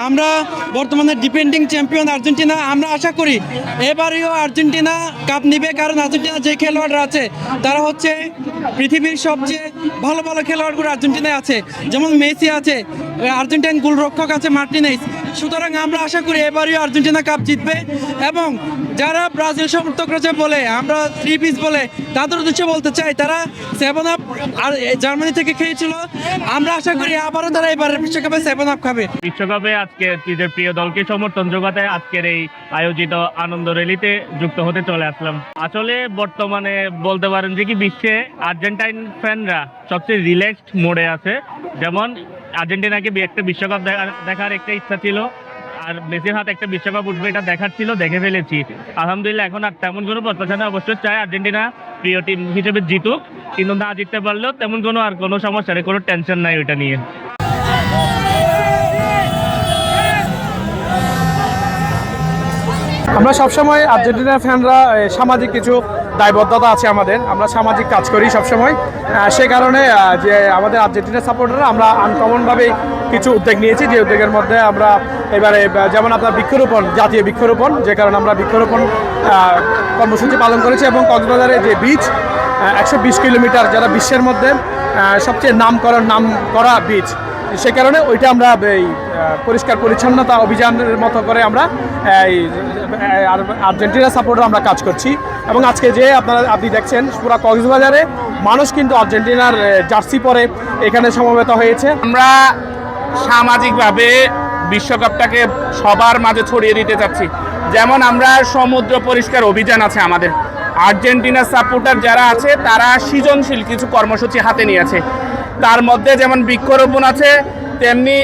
আমরা বর্তমানে defending champion Argentina. আমরা আশা করি এবারেও আর্জেন্টিনা কাপ নিবে, কারণ আর্জেন্টিনা যে খেলোয়াড়রা আছে তারা হচ্ছে পৃথিবীর সবচেয়ে ভালো ভালো খেলোয়াড়গুলো আর্জেন্টিনায় আছে, যেমন মেসি আছে, আর্জেন্টাইন গোলরক্ষক আছে মার্টিনেজ। সুতরাং আমরা আশা করি এবারেও আর্জেন্টিনা কাপ জিতবে। এবং যারা ব্রাজিল সমর্থকরা যে বলে আমরা 3 পিস বলে, তাদের উদ্দেশ্যে বলতে চাই তারা 7 আপ আর জার্মানি থেকে খেয়েছিল। আমরা আশা করি আবারও তারা এবারের বিশ্বকাপে 7 আপ খাবে। বিশ্বকাপে আজকে নিজের প্রিয় দলকে সমর্থন যোগাতে আজকের এই আয়োজিত আনন্দ র্যালিতে যুক্ত হতে চলে আসলাম। আসলে বর্তমানে বলতে পারেন যে কি বিশ্বে আর্জেন্টাইন ফ্যানরা সবচেয়ে রিল্যাক্সড মোডে আছে। যেমন আর্জেন্টিনাকে একটা বিশ্বকাপ দেখার একটা ইচ্ছা ছিল, আর মেসির হাতে একটা বিশ্বকাপ উঠবে এটা দেখার ছিল, দেখে ফেলেছি আলহামদুলিল্লাহ। এখন আর তেমন কোনো প্রত্যাশা না, অবশ্যই চাই আর্জেন্টিনা প্রিয় টিম হিসেবে জিতুক, কিন্তু না জিততে পারলেও তেমন কোনো সমস্যা নেই, কোনো টেনশন নাই ওইটা নিয়ে। আমরা সবসময় আর্জেন্টিনার ফ্যানরা সামাজিক কিছু দায়বদ্ধতা আছে আমাদের, আমরা সামাজিক কাজ করি সবসময়। সে কারণে যে আমাদের আর্জেন্টিনার সাপোর্টাররা আমরা আনকমনভাবে কিছু উদ্যোগ নিয়েছি, যে উদ্যোগের মধ্যে আমরা এবারে যেমন আপনার বৃক্ষরোপণ, জাতীয় বৃক্ষরোপণ, যে কারণে আমরা বৃক্ষরোপণ কর্মসূচি পালন করেছি। এবং কক্সবাজারে যে বিচ 120 কিলোমিটার, যারা বিশ্বের মধ্যে সবচেয়ে নাম করা বিচ, সে কারণে ওইটা আমরা এই পরিষ্কার পরিচ্ছন্নতা অভিযানের মতো করে আমরা এই আর্জেন্টিনা সাপোর্টার আমরা কাজ করছি। এবং আজকে যে আপনি দেখছেন পুরো কক্সবাজারে মানুষ কিন্তু আর্জেন্টিনার জার্সি পরে এখানে সমবেত হয়েছে। আমরা সামাজিকভাবে বিশ্বকাপটাকে সবার মাঝে ছড়িয়ে দিতে চাচ্ছি। যেমন আমরা সমুদ্র পরিষ্কার অভিযান আছে আমাদের, আর্জেন্টিনা সাপোর্টার যারা আছে তারা সৃজনশীল কিছু কর্মসূচি হাতে নিয়েছে। তার মধ্যে যেমন বৃক্ষরোপণ আছে, তেমনি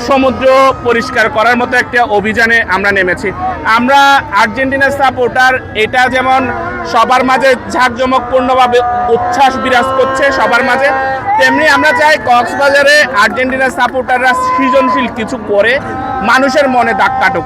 সমুদ্র পরিষ্কার করার মতো একটা অভিযানে আমরা নেমেছি। আমরা আর্জেন্টিনার সাপোর্টার, এটা যেমন সবার মাঝে ঝাঁকজমকপূর্ণভাবে উচ্ছ্বাস বিরাজ করছে সবার মাঝে, তেমনি আমরা চাই কক্সবাজারে আর্জেন্টিনার সাপোর্টাররা সৃজনশীল কিছু করে মানুষের মনে দাগ কাটুক।